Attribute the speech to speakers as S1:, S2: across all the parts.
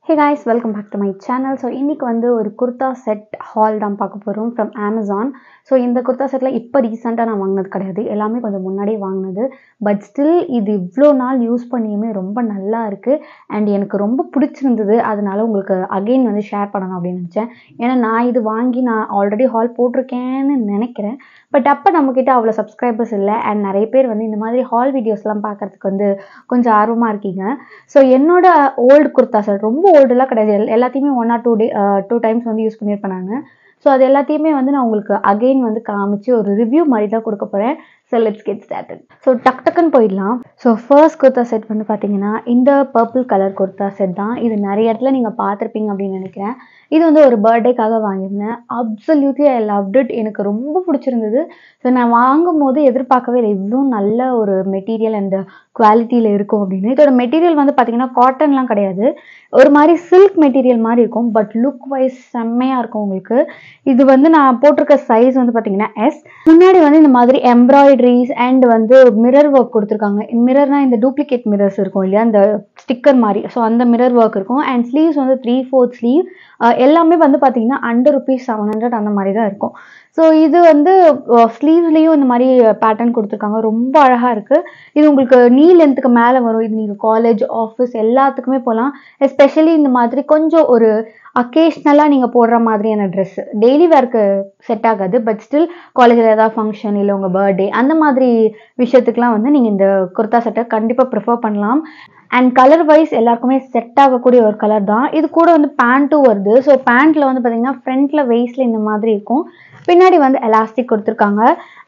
S1: Hey guys, welcome back to my channel. So இன்னைக்கு வந்து ஒரு குர்தா செட் ஹால் தான் பார்க்க போறோம் from Amazon. ஸோ இந்த குர்தா செட்ல இப்போ ரீசெண்டாக நான் வாங்கினது கிடையாது, எல்லாமே கொஞ்சம் முன்னாடியே வாங்கினது. பட் ஸ்டில் இது இவ்வளோ நாள் யூஸ் பண்ணியுமே ரொம்ப நல்லா இருக்குது அண்ட் எனக்கு ரொம்ப பிடிச்சிருந்தது. அதனால உங்களுக்கு அகெயின் வந்து ஷேர் பண்ணணும் அப்படின்னு நினச்சேன். ஏன்னா நான் இது வாங்கி நான் ஆல்ரெடி ஹால் போட்டிருக்கேன்னு நினைக்கிறேன். பட் அப்போ நம்மக்கிட்ட அவ்வளோ சப்ஸ்கிரைபர்ஸ் இல்லை அண்ட் நிறைய பேர் வந்து இந்த மாதிரி ஹால் வீடியோஸ்லாம் பார்க்குறதுக்கு வந்து கொஞ்சம் ஆர்வமாக இருக்கீங்க. ஸோ என்னோட ஓல்டு குர்தா செட் ரொம்ப ஓல்டுலாம் கிடையாது, எல்லாத்தையுமே 1 or 2 டைம்ஸ் வந்து யூஸ் பண்ணியிருப்பேன் நான். ஸோ அது எல்லாத்தையுமே வந்து நான் உங்களுக்கு அகெயின் வந்து காமிச்சு ஒரு ரிவ்யூ மாதிரி தான் கொடுக்க போகிறேன். So let's get started. So டக்குன்னு போயிடலாம். ஸோ ஃபர்ஸ்ட் குர்தா செட் வந்து பார்த்தீங்கன்னா இந்த பர்பிள் கலர் குர்தா செட் தான். இது நிறைய இடத்துல நீங்கள் பார்த்துருப்பீங்க அப்படின்னு நினைக்கிறேன். இது வந்து ஒரு பர்த்டேக்காக வாங்கியிருந்தேன். Absolutely I loved it. எனக்கு ரொம்ப பிடிச்சிருந்தது. ஸோ நான் வாங்கும் போது எதிர்பார்க்கவே இல்லை இவ்வளோ நல்ல ஒரு மெட்டீரியல் அண்ட் குவாலிட்டியில் இருக்கும் அப்படின்னு. இதோட மெட்டீரியல் வந்து பார்த்தீங்கன்னா காட்டன்லாம் கிடையாது, ஒரு மாதிரி சில்க் மெட்டீரியல் மாதிரி இருக்கும். பட் லுக் வைஸ் செம்மையாக இருக்கும் உங்களுக்கு. இது வந்து நான் போட்டிருக்க சைஸ் வந்து பார்த்தீங்கன்னா எஸ். முன்னாடி வந்து இந்த மாதிரி எம்ப்ராய்டரிஸ் அண்ட் வந்து மிரர் ஒர்க் கொடுத்துருக்காங்க. மிரர்னா இந்த டூப்ளிகேட் மிரர்ஸ் இருக்கும் இல்லையா, இந்த ஸ்டிக்கர் மாதிரி. ஸோ அந்த மிரர் ஒர்க் இருக்கும் அண்ட் ஸ்லீவ்ஸ் வந்து 3/4 ஸ்லீவ். எல்லாமே வந்து பார்த்தீங்கன்னா அண்டர் ₹700 அந்த மாதிரி தான் இருக்கும். ஸோ இது வந்து ஸ்லீவ்லேயும் இந்த மாதிரி பேட்டர்ன் கொடுத்துருக்காங்க, ரொம்ப அழகாக இருக்குது. இது உங்களுக்கு நீ லென்த்துக்கு மேலே வரும். இது நீங்கள் காலேஜ் ஆஃபீஸ் எல்லாத்துக்குமே போகலாம். எஸ்பெஷலி இந்த மாதிரி கொஞ்சம் ஒரு அக்கேஷ்னலாக நீங்கள் போடுற மாதிரியான ட்ரெஸ்ஸு டெய்லி வேர்க்கு செட் ஆகாது. பட் ஸ்டில் காலேஜில் ஏதாவது ஃபங்க்ஷன் இல்லை உங்கள் பர்த்டே அந்த மாதிரி விஷயத்துக்குலாம் வந்து நீங்கள் இந்த குர்தா செட்டை கண்டிப்பாக ப்ரிஃபர் பண்ணலாம். அண்ட் கலர் வைஸ் எல்லாருக்குமே செட் ஆகக்கூடிய ஒரு கலர் தான். இது கூட வந்து பேண்ட்டும் வருது. ஸோ பேண்ட்டில் வந்து பார்த்தீங்கன்னா ஃப்ரண்ட்டில் வெயிஸ்டில் இந்த மாதிரி இருக்கும், பின்னாடி வந்து எலாஸ்டிக் கொடுத்துருக்காங்க.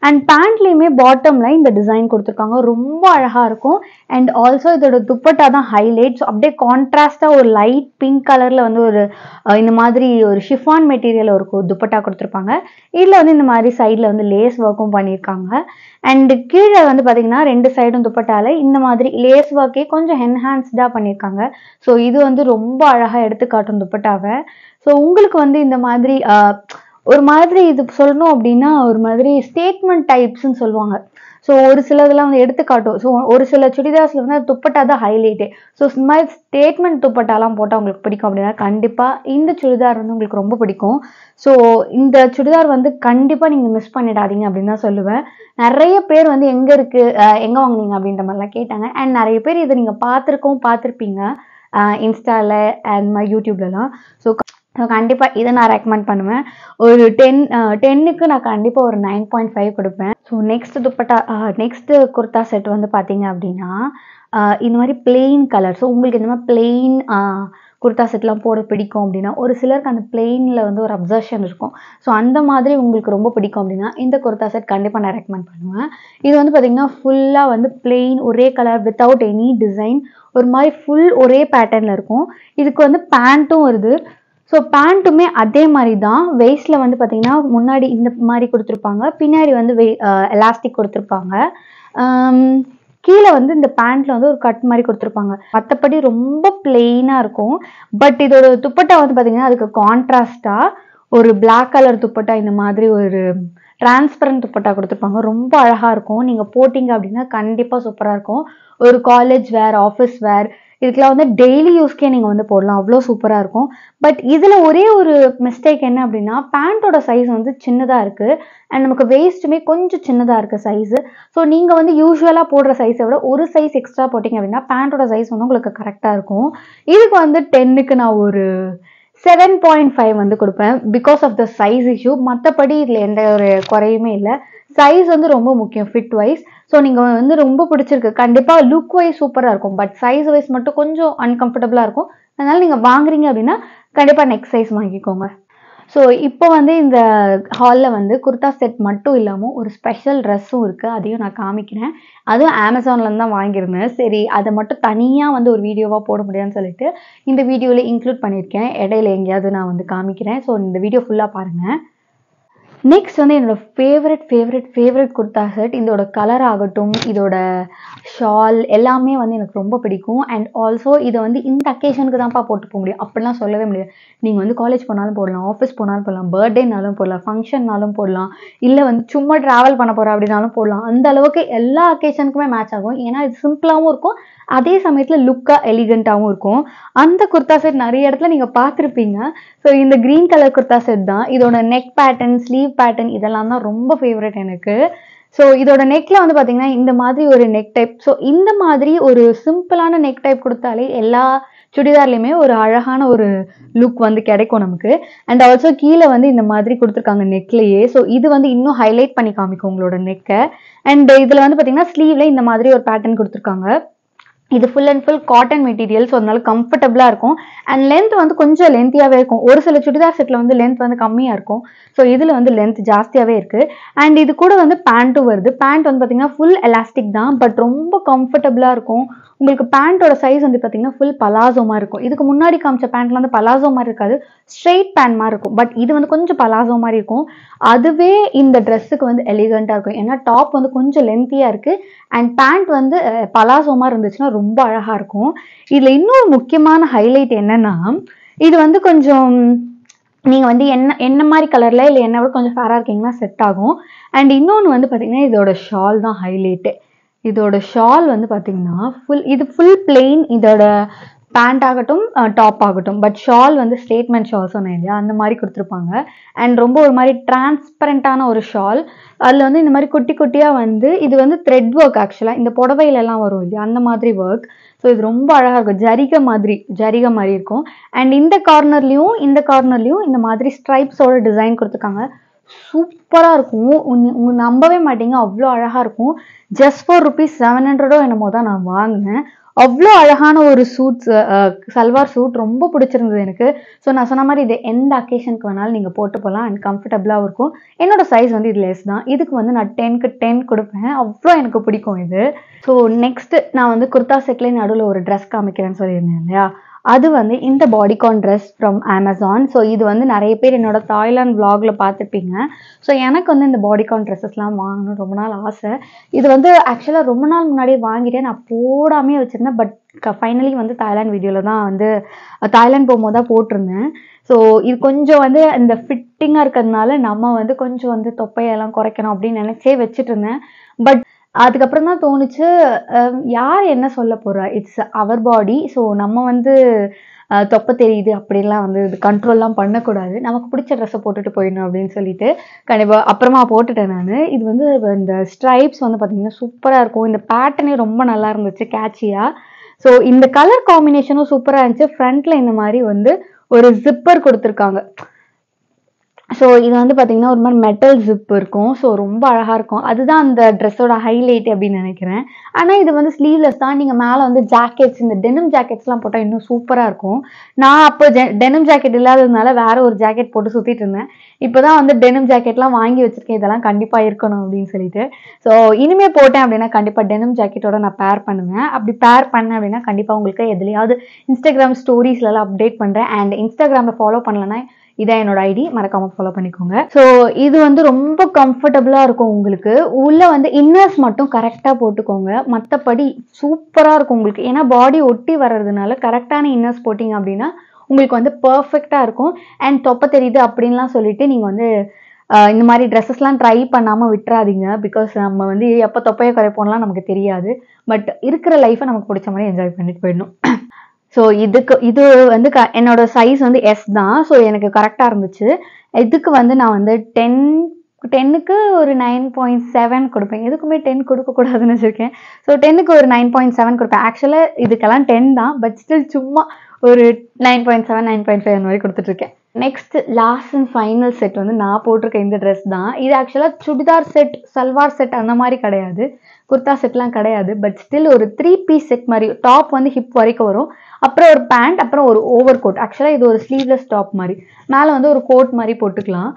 S1: அண்ட் பேண்ட்லேயுமே பாட்டமில் இந்த டிசைன் கொடுத்துருக்காங்க, ரொம்ப அழகாக இருக்கும். அண்ட் ஆல்சோ இதோட துப்பட்டா தான் ஹைலைட். ஸோ அப்படியே கான்ட்ராஸ்டாக ஒரு லைட் பிங்க் கலரில் வந்து ஒரு இந்த மாதிரி ஒரு ஷிஃபான் மெட்டீரியல் ஒரு துப்பட்டா கொடுத்துருப்பாங்க. இதில் வந்து இந்த மாதிரி சைடில் வந்து லேஸ் ஒர்க்கும் பண்ணியிருக்காங்க. அண்டு கீழே வந்து பார்த்தீங்கன்னா 2 சைடும் துப்பட்டால இந்த மாதிரி லேஸ் ஒர்க்கே கொஞ்சம் என்ஹான்ஸ்டாக பண்ணியிருக்காங்க. ஸோ இது வந்து ரொம்ப அழகாக எடுத்துக்காட்டும் துப்பட்டாவை. ஸோ உங்களுக்கு வந்து இந்த மாதிரி ஒரு மாதிரி இது சொல்லணும் அப்படின்னா ஒரு மாதிரி ஸ்டேட்மெண்ட் டைப்ஸ்ன்னு சொல்லுவாங்க. ஸோ ஒரு சிலதெல்லாம் வந்து எடுத்துக்காட்டும். ஸோ ஒரு சில சுடிதார்ஸில் வந்து துப்பட்டா தான் ஹைலைட்டே. ஸோ இந்த மாதிரி ஸ்டேட்மெண்ட் துப்பட்டாலாம் போட்டால் உங்களுக்கு பிடிக்கும் அப்படின்னா கண்டிப்பாக இந்த சுடிதார் வந்து உங்களுக்கு ரொம்ப பிடிக்கும். ஸோ இந்த சுடிதார் வந்து கண்டிப்பாக நீங்கள் மிஸ் பண்ணிடாதீங்க அப்படின்னு தான் சொல்லுவேன். நிறைய பேர் வந்து எங்கே இருக்குது எங்கே வாங்குனீங்க அப்படின்ற மாதிரிலாம் கேட்டாங்க. அண்ட் நிறைய பேர் இதை நீங்கள் பார்த்துருப்பீங்க இன்ஸ்டாவில் அண்ட் யூடியூப்லலாம். ஸோ கண்டிப்பாக இதை நான் ரெக்கமெண்ட் பண்ணுவேன். ஒரு 10க்கு நான் கண்டிப்பாக ஒரு 9.5 கொடுப்பேன். ஸோ நெக்ஸ்ட்டு குர்தா செட் வந்து பார்த்தீங்க அப்படின்னா இந்த மாதிரி பிளெயின் கலர். ஸோ உங்களுக்கு இந்த மாதிரி பிளெயின் குர்தா செட்லாம் போட பிடிக்கும் அப்படின்னா, ஒரு சிலருக்கு அந்த பிளெயினில் வந்து ஒரு அப்சர்ஷன் இருக்கும். ஸோ அந்த மாதிரி உங்களுக்கு ரொம்ப பிடிக்கும் அப்படின்னா இந்த குர்தா செட் கண்டிப்பாக நான் ரெக்கமெண்ட் பண்ணுவேன். இது வந்து பார்த்திங்கன்னா ஃபுல்லாக வந்து பிளெயின் ஒரே கலர் வித்தவுட் எனி டிசைன், ஒரு மாதிரி ஃபுல் ஒரே பேட்டர்னில் இருக்கும். இதுக்கு வந்து பேண்ட்டும் வருது. ஸோ பேண்ட்டுமே அதே மாதிரி தான். வெயிஸ்டில் வந்து பார்த்தீங்கன்னா முன்னாடி இந்த மாதிரி கொடுத்துருப்பாங்க, பின்னாடி வந்து எலாஸ்டிக் கொடுத்துருப்பாங்க. கீழே வந்து இந்த பேண்ட்டில் வந்து ஒரு கட் மாதிரி கொடுத்துருப்பாங்க. மற்றபடி ரொம்ப பிளெயினாக இருக்கும். பட் இதோட துப்பட்டா வந்து பார்த்தீங்கன்னா அதுக்கு கான்ட்ராஸ்டாக ஒரு பிளாக் கலர் துப்பட்டா, இந்த மாதிரி ஒரு டிரான்ஸ்பரண்ட் துப்பட்டா கொடுத்துருப்பாங்க, ரொம்ப அழகாக இருக்கும். நீங்கள் போட்டிங்க அப்படின்னா கண்டிப்பாக சூப்பராக இருக்கும். ஒரு காலேஜ் வேர், ஆஃபீஸ் வேர், இதுக்கெலாம் வந்து டெய்லி யூஸ்க்கே நீங்கள் வந்து போடலாம், அவ்வளோ சூப்பராக இருக்கும். பட் இதில் ஒரே ஒரு மிஸ்டேக் என்ன அப்படின்னா பேண்ட்டோட சைஸ் வந்து சின்னதாக இருக்குது அண்ட் நமக்கு வெயிஸ்ட்டுமே கொஞ்சம் சின்னதாக இருக்குது சைஸு. ஸோ நீங்கள் வந்து யூஸ்வலாக போடுற சைஸை விட ஒரு சைஸ் எக்ஸ்ட்ரா போட்டிங்க அப்படின்னா பேண்ட்டோட சைஸ் வந்து உங்களுக்கு கரெக்டாக இருக்கும். இதுக்கு வந்து 10க்கு நான் ஒரு 7.5 வந்து கொடுப்பேன் because of the size issue. மற்றபடி இதில் எந்த ஒரு குறையுமே இல்லை. சைஸ் வந்து ரொம்ப முக்கியம் ஃபிட் வைஸ். ஸோ நீங்கள் வந்து ரொம்ப பிடிச்சிருக்கு, கண்டிப்பாக லுக் வைஸ் சூப்பராக இருக்கும். பட் சைஸ் வைஸ் மட்டும் கொஞ்சம் அன்கம்ஃபர்டபுளாக இருக்கும். அதனால் நீங்கள் வாங்குறீங்க அப்படின்னா கண்டிப்பாக நெக்ஸ்ட் சைஸ் வாங்கிக்கோங்க. ஸோ இப்போ வந்து இந்த ஹாலில் வந்து குர்தா செட் மட்டும் இல்லாமல் ஒரு ஸ்பெஷல் ட்ரெஸ்ஸும் இருக்குது, அதையும் நான் காமிக்கிறேன். அதுவும் அமேசான்லேருந்து தான் வாங்கியிருந்தேன். சரி அதை மட்டும் தனியாக வந்து ஒரு வீடியோவாக போட முடியாதுன்னு சொல்லிட்டு இந்த வீடியோவில் இன்க்ளூட் பண்ணியிருக்கேன். இடையில எங்கேயாவது நான் வந்து காமிக்கிறேன். ஸோ இந்த வீடியோ ஃபுல்லாக பாருங்கள். நெக்ஸ்ட் வந்து என்னோட ஃபேவரட் குர்தா செட். இதோட கலர் ஆகட்டும், இதோட ஷால் எல்லாமே வந்து எனக்கு ரொம்ப பிடிக்கும். அண்ட் ஆல்சோ இதை வந்து இந்த அக்கேஷனுக்கு தான்ப்பா போட்டு போக முடியும் அப்படிலாம் சொல்லவே முடியாது. நீங்கள் வந்து காலேஜ் போனாலும் போடலாம், ஆஃபீஸ் போனாலும் போடலாம், பர்த்டேனாலும் போடலாம், ஃபங்க்ஷன்னாலும் போடலாம், இல்லை வந்து சும்மா ட்ராவல் பண்ண போகிறேன் அப்படின்னாலும் போடலாம். அந்த அளவுக்கு எல்லா அக்கேஷனுக்குமே மேட்ச் ஆகும். ஏன்னா இது சிம்பிளாகவும் இருக்கும் அதே சமயத்தில் லுக்காக எலிகண்ட்டாகவும் இருக்கும். அந்த குர்தா செட் நிறைய இடத்துல நீங்கள் பார்த்துருப்பீங்க. ஸோ இந்த க்ரீன் கலர் குர்தா செட் தான். இதோட நெக் பேட்டர்ன், ஸ்லீவ் பேட்டர்ன் இதெல்லாம் தான் ரொம்ப ஃபேவரட் எனக்கு. ஸோ இதோட நெக்கில் வந்து பார்த்தீங்கன்னா இந்த மாதிரி ஒரு நெக் டைப். ஸோ இந்த மாதிரி ஒரு சிம்பிளான நெக் டைப் கொடுத்தாலே எல்லா சுடிதார்லையுமே ஒரு அழகான ஒரு லுக் வந்து கிடைக்கும் நமக்கு. அண்ட் ஆல்சோ கீழே வந்து இந்த மாதிரி கொடுத்துருக்காங்க நெக்லேயே. ஸோ இது வந்து இன்னும் ஹைலைட் பண்ணி காமிக்கும் உங்களோட நெக்கை. அண்ட் இதில் வந்து பார்த்தீங்கன்னா ஸ்லீவ்ல இந்த மாதிரி ஒரு பேட்டர்ன் கொடுத்துருக்காங்க. இது full and full cotton material. So அதனால கம்ஃபர்டபுளாக இருக்கும். அண்ட் லென்த் வந்து கொஞ்சம் லென்த்தியாகவே இருக்கும். ஒரு சில சுடிதார் செட்டில் வந்து லென்த் வந்து கம்மியாக இருக்கும். ஸோ இதில் வந்து லென்த் ஜாஸ்தியாகவே இருக்குது. அண்ட் இது கூட வந்து பேண்ட்டும் வருது. பேண்ட் வந்து பார்த்தீங்கன்னா ஃபுல் எலாஸ்டிக் தான், பட் ரொம்ப கம்ஃபர்டபுளாக இருக்கும். உங்களுக்கு பேண்ட்டோட சைஸ் வந்து பார்த்தீங்கன்னா ஃபுல் பலாசோ மாதிரி இருக்கும். இதுக்கு முன்னாடி காமிச்ச பேண்ட்ல வந்து பலாசோ மாதிரி இருக்காது, ஸ்ட்ரெயிட் பேண்ட் மாதிரி இருக்கும். பட் இது வந்து கொஞ்சம் பலாசோ மாதிரி இருக்கும். அதுவே இந்த ட்ரெஸ்ஸுக்கு வந்து எலிகண்ட்டாக இருக்கும். ஏன்னா டாப் வந்து கொஞ்சம் லென்த்தியாக இருக்குது அண்ட் பேண்ட் வந்து பலாசோ மாதிரி இருந்துச்சுன்னா ரொம்ப அழகாக இருக்கும். இதில் இன்னொரு முக்கியமான ஹைலைட் என்னன்னா, இது வந்து கொஞ்சம் நீங்கள் வந்து என்ன மாதிரி கலரில் இல்லை என்ன விட கொஞ்சம் ஃபேராக இருக்கீங்கன்னா செட் ஆகும். அண்ட் இன்னொன்று வந்து பார்த்தீங்கன்னா இதோட ஷால் தான் ஹைலைட்டு. இதோட ஷால் வந்து பார்த்தீங்கன்னா இது ஃபுல் பிளெயின். இதோட பேண்ட் ஆகட்டும் டாப் ஆகட்டும், பட் ஷால் வந்து ஸ்டேட்மெண்ட் ஷால் சொன்னேன் இல்லையா, அந்த மாதிரி கொடுத்துருப்பாங்க. அண்ட் ரொம்ப ஒரு மாதிரி டிரான்ஸ்பரண்டான ஒரு ஷால். அதில் வந்து இந்த மாதிரி குட்டி குட்டியாக வந்து இது வந்து த்ரெட் ஒர்க். ஆக்சுவலாக இந்த புடவையிலலாம் வரும் இல்லையா, அந்த மாதிரி ஒர்க். ஸோ இது ரொம்ப அழகாக இருக்கும். ஜரிகை மாதிரி இருக்கும். அண்ட் இந்த கார்னர்லையும் இந்த மாதிரி ஸ்ட்ரைப்ஸோட டிசைன் கொடுத்துருக்காங்க. சூப்பராக இருக்கும். உங்க நம்பவே மாட்டீங்க, அவ்வளோ அழகாக இருக்கும். ஜஸ்ட் ஃபார் ₹700 என்னமோ தான் நான் வாங்கினேன். அவ்வளோ அழகான ஒரு சல்வார் சூட் ரொம்ப பிடிச்சிருந்தது எனக்கு. ஸோ நான் சொன்ன மாதிரி இது எந்த அக்கேஷனுக்கு வேணாலும் நீங்கள் போட்டு போகலாம் அண்ட் கம்ஃபர்டபுளாகவும் இருக்கும். என்னோட சைஸ் வந்து இது லெஸ் தான். இதுக்கு வந்து நான் 10க்கு 10 கொடுப்பேன். அவ்வளோ எனக்கு பிடிக்கும் இது. ஸோ நெக்ஸ்ட் நான் வந்து குர்தா செட்லேயே நடுவில் ஒரு ட்ரெஸ் காமிக்கிறேன்னு சொல்லியிருந்தேன் இல்லையா, அது வந்து இந்த பாடிகான் ட்ரெஸ் ஃப்ரம் அமேசான். ஸோ இது வந்து நிறைய பேர் என்னோட தாய்லாந்து vlogல பார்த்துருப்பீங்க. ஸோ எனக்கு வந்து இந்த பாடிகான் ட்ரெஸ்ஸஸ்லாம் வாங்கணும் ரொம்ப நாள் ஆசை. இது வந்து ஆக்சுவலாக ரொம்ப நாள் முன்னாடியே வாங்கிட்டேன். நான் போடாமே வச்சுருந்தேன். பட் ஃபைனலி வந்து தாய்லாந்து வீடியோவில் தான் வந்து தாய்லாந்து போகும்போது தான் போட்டிருந்தேன். ஸோ இது கொஞ்சம் வந்து இந்த ஃபிட்டிங்காக இருக்கிறதுனால நம்ம வந்து கொஞ்சம் வந்து தொப்பையெல்லாம் குறைக்கணும் அப்படின்னு நினச்சே வச்சுட்டு இருந்தேன். பட் அதுக்கப்புறம் தான் தோணுச்சு, யார் என்ன சொல்ல போகிறா, இட்ஸ் அவர் பாடி. ஸோ நம்ம வந்து தொப்பை தெரியுது அப்படிலாம் வந்து இது கண்ட்ரோல்லாம் பண்ணக்கூடாது. நமக்கு பிடிச்ச ட்ரெஸ்ஸை போட்டுட்டு போயிடணும் அப்படின்னு சொல்லிட்டு கண்டிப்பாக அப்புறமா போட்டுட்டேன் நான். இது வந்து இந்த ஸ்ட்ரைப்ஸ் வந்து பார்த்திங்கன்னா சூப்பராக இருக்கும். இந்த பேட்டர்னே ரொம்ப நல்லா இருந்துச்சு, கேட்சியாக. ஸோ இந்த கலர் காம்பினேஷனும் சூப்பராக இருந்துச்சு. ஃப்ரண்ட்டில் இந்த மாதிரி வந்து ஒரு ஜிப்பர் கொடுத்துருக்காங்க. ஸோ இது வந்து பார்த்தீங்கன்னா ஒரு மாதிரி மெட்டல் ஜிப் இருக்கும். ஸோ ரொம்ப அழகாக இருக்கும். அதுதான் அந்த ட்ரெஸ்ஸோட ஹைலைட் அப்படின்னு நினைக்கிறேன். ஆனால் இது வந்து ஸ்லீவ்லெஸ் தான். நீங்கள் மேலே வந்து ஜாக்கெட்ஸ், இந்த டெனிம் ஜாக்கெட்ஸ்லாம் போட்டால் இன்னும் சூப்பராக இருக்கும். நான் அப்போ டெனிம் ஜாக்கெட் இல்லாததுனால வேற ஒரு ஜாக்கெட் போட்டு சுற்றிட்டு இருந்தேன். இப்போ தான் வந்து டெனிம் ஜாக்கெட்லாம் வாங்கி வச்சுருக்கேன், இதெல்லாம் கண்டிப்பாக இருக்கணும் அப்படின்னு சொல்லிட்டு. ஸோ இனிமேல் போட்டேன் அப்படின்னா கண்டிப்பாக டெனிம் ஜாக்கெட்டோட நான் பேர் பண்ணுவேன். அப்படி பேர் பண்ணேன் அப்படின்னா கண்டிப்பாக உங்களுக்கு எதுலையாவது இன்ஸ்டாகிராம் ஸ்டோரிஸ்லாம் அப்டேட் பண்ணுறேன். அண்ட் இன்ஸ்டாகிராமில் ஃபாலோ பண்ணலன்னா இதான் என்னோட ஐடி, மறக்காம ஃபாலோ பண்ணிக்கோங்க. ஸோ இது வந்து ரொம்ப கம்ஃபர்டபுளாக இருக்கும். உங்களுக்கு உள்ளே வந்து இன்னர்ஸ் மட்டும் கரெக்டாக போட்டுக்கோங்க, மற்றபடி சூப்பராக இருக்கும் உங்களுக்கு. ஏன்னா பாடி ஒட்டி வர்றதுனால கரெக்டான இன்னர்ஸ் போட்டிங்க அப்படின்னா உங்களுக்கு வந்து பர்ஃபெக்டாக இருக்கும். அண்ட் தொப்பை தெரியுது அப்படின்லாம் சொல்லிட்டு நீங்கள் வந்து இந்த மாதிரி ட்ரெஸ்ஸஸ்லாம் ட்ரை பண்ணாமல் விட்டுறாதீங்க. பிகாஸ் நம்ம வந்து எப்போ தொப்பையை குறைப்போம்லாம் நமக்கு தெரியாது. பட் இருக்கிற லைஃப்பை நமக்கு பிடிச்ச மாதிரி என்ஜாய் பண்ணிட்டு போயிடணும். ஸோ இது வந்து என்னோட சைஸ் வந்து எஸ் தான். ஸோ எனக்கு கரெக்டாக இருந்துச்சு. இதுக்கு வந்து நான் வந்து 10க்கு ஒரு 9.7 கொடுப்பேன். எதுக்குமே 10 கொடுக்கக்கூடாதுன்னு வச்சுருக்கேன். ஸோ 10க்கு ஒரு 9.7 கொடுப்பேன். ஆக்சுவலாக இதுக்கெல்லாம் 10 தான், பட் ஸ்டில் சும்மா ஒரு 9.7 9.5 அந்த மாதிரி கொடுத்துட்ருக்கேன். Next last and final set வந்து நான் போட்டிருக்கேன் இந்த ட்ரெஸ் தான். இது ஆக்சுவலாக சுடிதார் செட், சல்வார் செட் அந்த மாதிரி கிடையாது, குர்தா செட்லாம் கிடையாது. பட் ஸ்டில் ஒரு 3 பீஸ் செட் மாதிரி. டாப் வந்து ஹிப் வரைக்கும் வரும், அப்புறம் ஒரு பேண்ட், அப்புறம் ஒரு ஓவர் கோட். ஆக்சுவலாக இது ஒரு ஸ்லீவ்லெஸ் டாப் மாதிரி, மேலே வந்து ஒரு கோட் மாதிரி போட்டுக்கலாம்.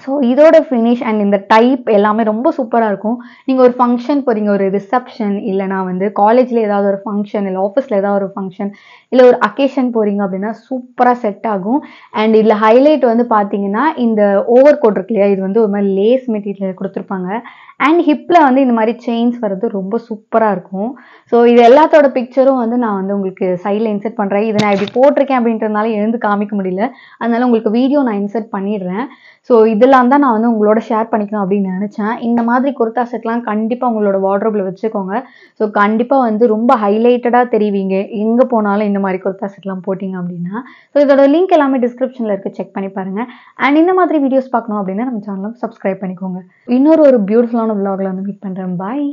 S1: ஸோ இதோட ஃபினிஷ் அண்ட் இந்த டைப் எல்லாமே ரொம்ப சூப்பராக இருக்கும். நீங்கள் ஒரு ஃபங்க்ஷன் போகிறீங்க, ஒரு ரிசப்ஷன், இல்லைனா வந்து காலேஜில் ஏதாவது ஒரு ஃபங்க்ஷன், இல்லை ஆஃபீஸில் ஏதாவது ஒரு ஃபங்க்ஷன், இல்லை ஒரு அக்கேஷன் போகிறீங்க அப்படின்னா சூப்பராக செட் ஆகும். அண்ட் இதில் ஹைலைட் வந்து பார்த்தீங்கன்னா இந்த ஓவர் கோட் இருக்கு இல்லையா, இது வந்து ஒரு மாதிரி லேஸ் மெட்டீரியல் கொடுத்துருப்பாங்க. அண்ட் ஹிப்பில் வந்து இந்த மாதிரி செயின்ஸ் வர்றது ரொம்ப சூப்பராக இருக்கும். ஸோ இது எல்லாத்தோட பிக்சரும் வந்து நான் வந்து உங்களுக்கு சைடில் இன்சர்ட் பண்ணுறேன். இதை நான் இப்படி போட்டிருக்கேன் அப்படின்றதுனால எழுந்து காமிக்க முடியல, அதனால உங்களுக்கு வீடியோ நான் இன்சர்ட் பண்ணிடுறேன். ஸோ இதெல்லாம் தான் நான் வந்து உங்களோட ஷேர் பண்ணிக்கணும் அப்படின்னு நினச்சேன். இந்த மாதிரி குர்தா செட்லாம் கண்டிப்பாக உங்களோட வார்ட்ரோப்பில் வச்சுக்கோங்க. ஸோ கண்டிப்பாக வந்து ரொம்ப ஹைலைட்டடாக தெரிவிங்க எங்கே போனாலும் இந்த மாதிரி குர்தா செட்லாம் போட்டிங்க அப்படின்னா. ஸோ இதோட லிங்க் எல்லாமே டிஸ்கிரிப்ஷனில் இருக்குது, செக் பண்ணி பாருங்கள். அண்ட் இந்த மாதிரி வீடியோஸ் பார்க்கணும் அப்படின்னா நம்ம சேனலும் சப்ஸ்கிரைப் பண்ணிக்கோங்க. இன்னொரு பியூட்டிஃபுல்லான vlogல வந்து மீட் பண்ணுறேன். பாய்.